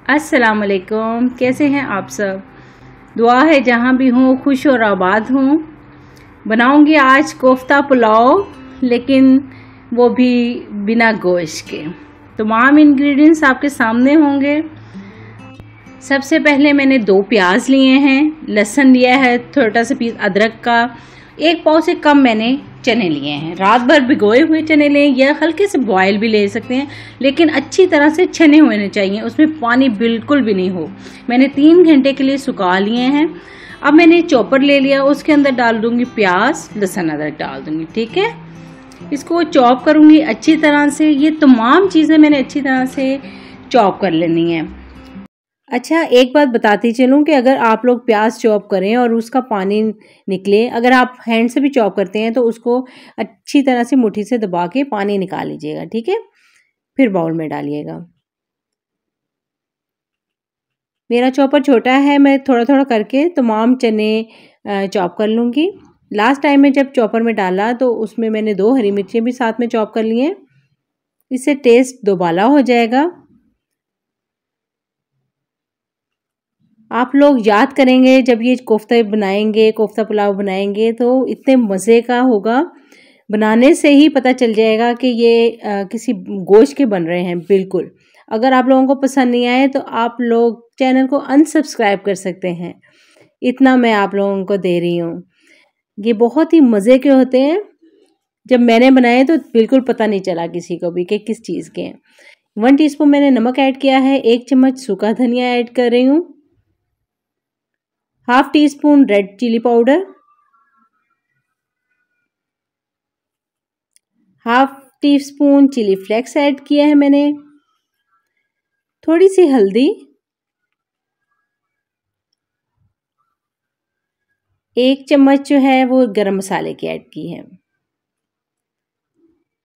अस्सलाम वालेकुम। कैसे हैं आप सब? दुआ है जहाँ भी हूँ खुश और आबाद हूँ। बनाऊंगी आज कोफ्ता पुलाव, लेकिन वो भी बिना गोश्त के। तमाम इंग्रेडिएंट्स आपके सामने होंगे। सबसे पहले मैंने 2 प्याज लिए हैं, लहसुन लिया है, छोटा सा पीस अदरक का, 1 पाव से कम मैंने चने लिए हैं। रात भर भिगोए हुए चने लें या हल्के से बॉयल भी ले सकते हैं, लेकिन अच्छी तरह से छने होने चाहिए, उसमें पानी बिल्कुल भी नहीं हो। मैंने 3 घंटे के लिए सुखा लिए हैं। अब मैंने चॉपर ले लिया, उसके अंदर डाल दूंगी प्याज, लहसुन अदरक डाल दूंगी। ठीक है, इसको चॉप करूंगी अच्छी तरह से। ये तमाम चीज़ें मैंने अच्छी तरह से चॉप कर लेनी है। अच्छा, एक बात बताती चलूँ कि अगर आप लोग प्याज चॉप करें और उसका पानी निकले, अगर आप हैंड से भी चॉप करते हैं तो उसको अच्छी तरह से मुट्ठी से दबा के पानी निकाल लीजिएगा। ठीक है, फिर बाउल में डालिएगा। मेरा चॉपर छोटा है, मैं थोड़ा थोड़ा करके तमाम चने चॉप कर लूँगी। लास्ट टाइम में जब चॉपर में डाला तो उसमें मैंने 2 हरी मिर्चें भी साथ में चॉप कर ली हैं। इससे टेस्ट दोबाला हो जाएगा। आप लोग याद करेंगे जब ये कोफ्ता बनाएंगे, कोफ्ता पुलाव बनाएंगे तो इतने मज़े का होगा। बनाने से ही पता चल जाएगा कि ये किसी गोश्त के बन रहे हैं बिल्कुल। अगर आप लोगों को पसंद नहीं आए तो आप लोग चैनल को अनसब्सक्राइब कर सकते हैं। इतना मैं आप लोगों को दे रही हूँ। ये बहुत ही मज़े के होते हैं। जब मैंने बनाए तो बिल्कुल पता नहीं चला किसी को भी कि किस चीज़ के हैं। 1 टीस्पून मैंने नमक ऐड किया है, 1 चम्मच सूखा धनिया ऐड कर रही हूँ, ½ teaspoon red chilli powder, ½ teaspoon chilli flakes add किया है मैंने, थोड़ी सी हल्दी, 1 चम्मच जो है वो गरम मसाले की ऐड की है,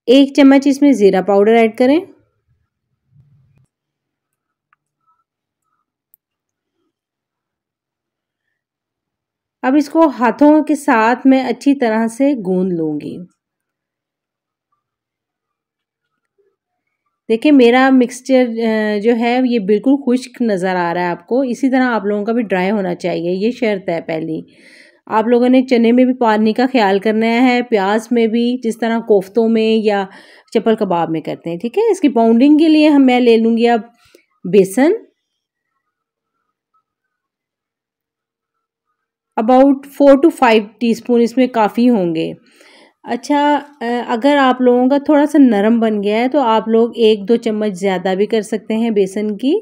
1 चम्मच इसमें ज़ीरा पाउडर ऐड करें, अब इसको हाथों के साथ मैं अच्छी तरह से गूंद लूंगी। देखिए मेरा मिक्सचर जो है ये बिल्कुल खुश्क नज़र आ रहा है आपको। इसी तरह आप लोगों का भी ड्राई होना चाहिए, ये शर्त है पहली। आप लोगों ने चने में भी पानी का ख्याल करना है, प्याज में भी, जिस तरह कोफ्तों में या चप्पल कबाब में करते हैं। ठीक है, इसकी पाउंडिंग के लिए मैं ले लूँगी अब बेसन, अबाउट 4 to 5 टीस्पून इसमें काफ़ी होंगे। अच्छा, अगर आप लोगों का थोड़ा सा नरम बन गया है तो आप लोग 1-2 चम्मच ज़्यादा भी कर सकते हैं बेसन की,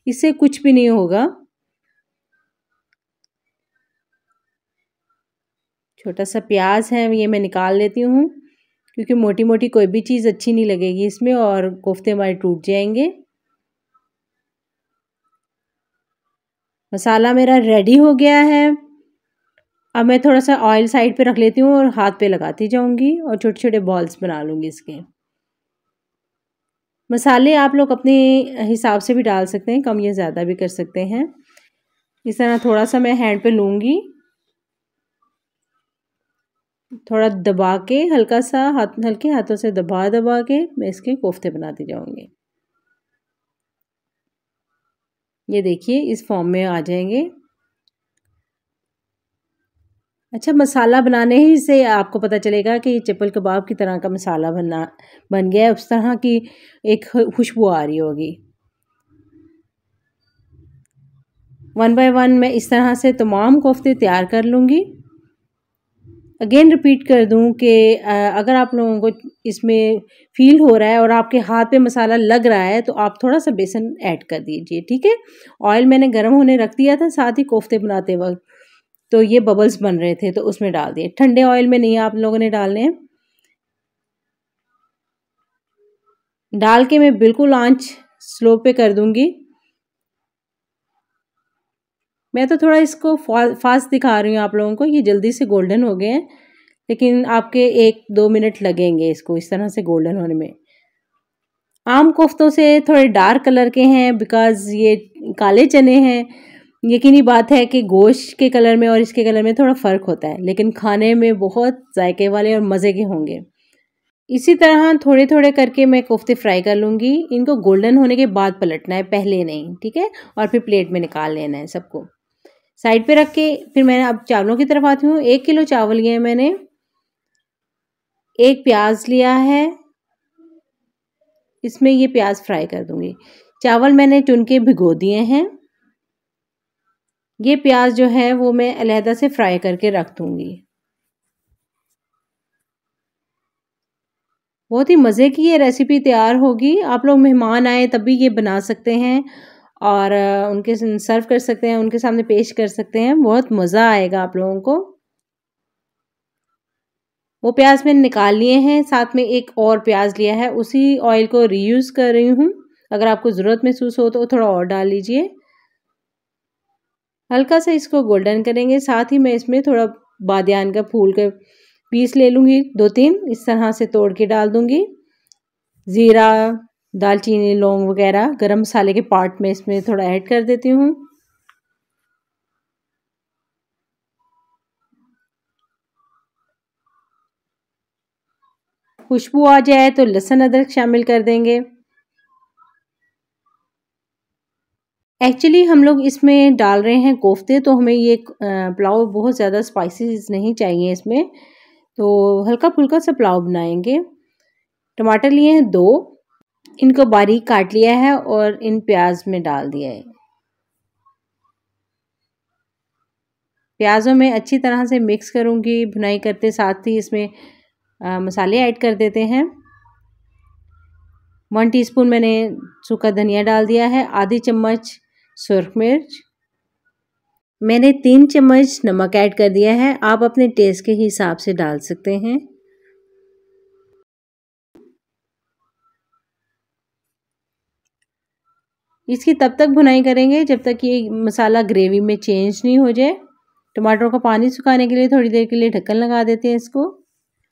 इससे कुछ भी नहीं होगा। छोटा सा प्याज है ये मैं निकाल लेती हूँ, क्योंकि मोटी मोटी कोई भी चीज़ अच्छी नहीं लगेगी इसमें और कोफ्ते हमारे टूट जाएंगे। मसाला मेरा रेडी हो गया है। अब मैं थोड़ा सा ऑयल साइड पे रख लेती हूँ और हाथ पे लगाती जाऊंगी और छोटे छोटे बॉल्स बना लूँगी इसके। मसाले आप लोग अपने हिसाब से भी डाल सकते हैं, कम या ज़्यादा भी कर सकते हैं। इस तरह थोड़ा सा मैं हैंड पे लूँगी, थोड़ा दबा के, हल्का सा हल्के हाथों से दबा दबा के मैं इसके कोफ्ते बनाती जाऊँगी। ये देखिए इस फॉर्म में आ जाएंगे। अच्छा, मसाला बनाने ही से आपको पता चलेगा कि ये चप्पल कबाब की तरह का मसाला बन गया है, उस तरह की एक खुशबू आ रही होगी। 1 बाय 1 मैं इस तरह से तमाम कोफ्ते तैयार कर लूँगी। अगेन रिपीट कर दूं कि अगर आप लोगों को इसमें फील हो रहा है और आपके हाथ पे मसाला लग रहा है तो आप थोड़ा सा बेसन ऐड कर दीजिए। ठीक है, ऑयल मैंने गर्म होने रख दिया था साथ ही कोफ्ते बनाते वक्त, तो ये बबल्स बन रहे थे तो उसमें डाल दिए। ठंडे ऑयल में नहीं आप लोगों ने डालने हैं। डाल के मैं बिल्कुल आंच स्लो पे कर दूंगी। मैं तो थोड़ा इसको फास्ट दिखा रही हूँ आप लोगों को, ये जल्दी से गोल्डन हो गए हैं, लेकिन आपके 1-2 मिनट लगेंगे इसको इस तरह से गोल्डन होने में। आम कोफ्तों से थोड़े डार्क कलर के हैं बिकॉज़ ये काले चने हैं। यकीनी बात है कि गोश्त के कलर में और इसके कलर में थोड़ा फ़र्क होता है, लेकिन खाने में बहुत जायके वाले और मज़े के होंगे। इसी तरह थोड़े थोड़े करके मैं कोफ्ते फ्राई कर लूँगी। इनको गोल्डन होने के बाद पलटना है, पहले नहीं, ठीक है। और फिर प्लेट में निकाल लेना है सबको। साइड पे रख के फिर मैंने अब चावलों की तरफ आती हूँ। 1 किलो चावल लिए हैं मैंने। 1 प्याज लिया है, इसमें ये प्याज फ्राई कर दूंगी। चावल मैंने चुन के भिगो दिए हैं। ये प्याज जो है वो मैं अलहदा से फ्राई करके रख दूंगी। बहुत ही मज़े की ये रेसिपी तैयार होगी। आप लोग मेहमान आए तब भी ये बना सकते हैं और उनके सर्व कर सकते हैं, उनके सामने पेश कर सकते हैं। बहुत मज़ा आएगा आप लोगों को। वो प्याज मैंने निकाल लिए हैं। साथ में एक और प्याज लिया है, उसी ऑयल को रीयूज़ कर रही हूँ। अगर आपको ज़रूरत महसूस हो तो थोड़ा और डाल लीजिए। हल्का सा इसको गोल्डन करेंगे। साथ ही मैं इसमें थोड़ा बादियान का फूल का पीस ले लूँगी, 2-3 इस तरह से तोड़ के डाल दूँगी। ज़ीरा, दालचीनी, लौंग वगैरह गरम मसाले के पार्ट में इसमें थोड़ा ऐड कर देती हूँ। खुशबू आ जाए तो लहसुन अदरक शामिल कर देंगे। एक्चुअली हम लोग इसमें डाल रहे हैं कोफ्ते, तो हमें ये पुलाव बहुत ज़्यादा स्पाइसेस नहीं चाहिए इसमें, तो हल्का फुल्का सा पुलाव बनाएंगे। टमाटर लिए हैं 2, इनको बारीक काट लिया है और इन प्याज में डाल दिया है। प्याज़ों में अच्छी तरह से मिक्स करूँगी भुनाई करते, साथ ही इसमें मसाले ऐड कर देते हैं। 1 टीस्पून मैंने सूखा धनिया डाल दिया है, आधी चम्मच सुरख मिर्च, मैंने 3 चम्मच नमक ऐड कर दिया है। आप अपने टेस्ट के हिसाब से डाल सकते हैं। इसकी तब तक भुनाई करेंगे जब तक ये मसाला ग्रेवी में चेंज नहीं हो जाए। टमाटरों का पानी सुखाने के लिए थोड़ी देर के लिए ढक्कन लगा देते हैं इसको।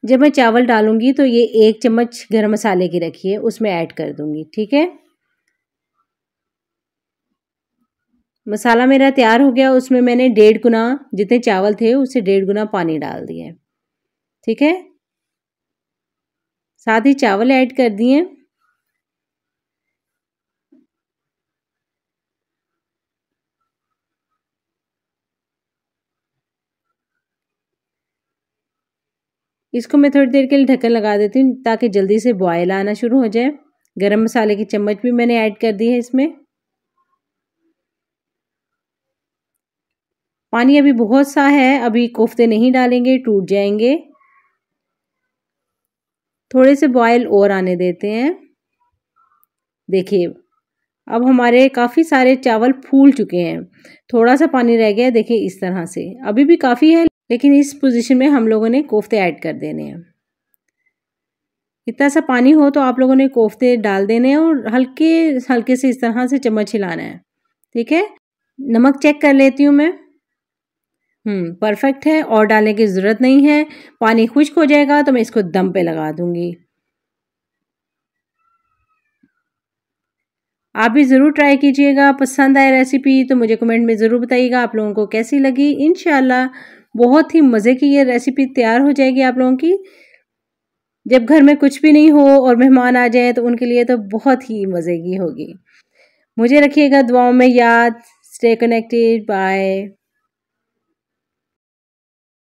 जब मैं चावल डालूंगी तो ये 1 चम्मच गरम मसाले की रखी है, उसमें ऐड कर दूंगी, ठीक है। मसाला मेरा तैयार हो गया। उसमें मैंने 1.5 गुना, जितने चावल थे उससे 1.5 गुना पानी डाल दिए, ठीक है। साथ ही चावल ऐड कर दिए। इसको मैं थोड़ी देर के लिए ढक्कन लगा देती हूँ ताकि जल्दी से बॉयल आना शुरू हो जाए। गरम मसाले की चम्मच भी मैंने ऐड कर दी है इसमें। पानी अभी बहुत सा है, अभी कोफ्ते नहीं डालेंगे, टूट जाएंगे। थोड़े से बॉयल और आने देते हैं। देखिए अब हमारे काफ़ी सारे चावल फूल चुके हैं, थोड़ा सा पानी रह गया है, देखिए इस तरह से। अभी भी काफ़ी है, लेकिन इस पोजीशन में हम लोगों ने कोफ्ते ऐड कर देने हैं। इतना सा पानी हो तो आप लोगों ने कोफ्ते डाल देने हैं और हल्के हल्के से इस तरह से चम्मच हिलाना है, ठीक है। नमक चेक कर लेती हूँ मैं। परफेक्ट है, और डालने की ज़रूरत नहीं है। पानी खुश्क हो जाएगा तो मैं इसको दम पे लगा दूंगी। आप भी ज़रूर ट्राई कीजिएगा। पसंद आए रेसिपी तो मुझे कमेंट में ज़रूर बताइएगा आप लोगों को कैसी लगी। इंशाल्लाह बहुत ही मज़े की ये रेसिपी तैयार हो जाएगी आप लोगों की। जब घर में कुछ भी नहीं हो और मेहमान आ जाए तो उनके लिए तो बहुत ही मज़े की होगी। मुझे रखिएगा दुआओं में याद। Stay connected, bye.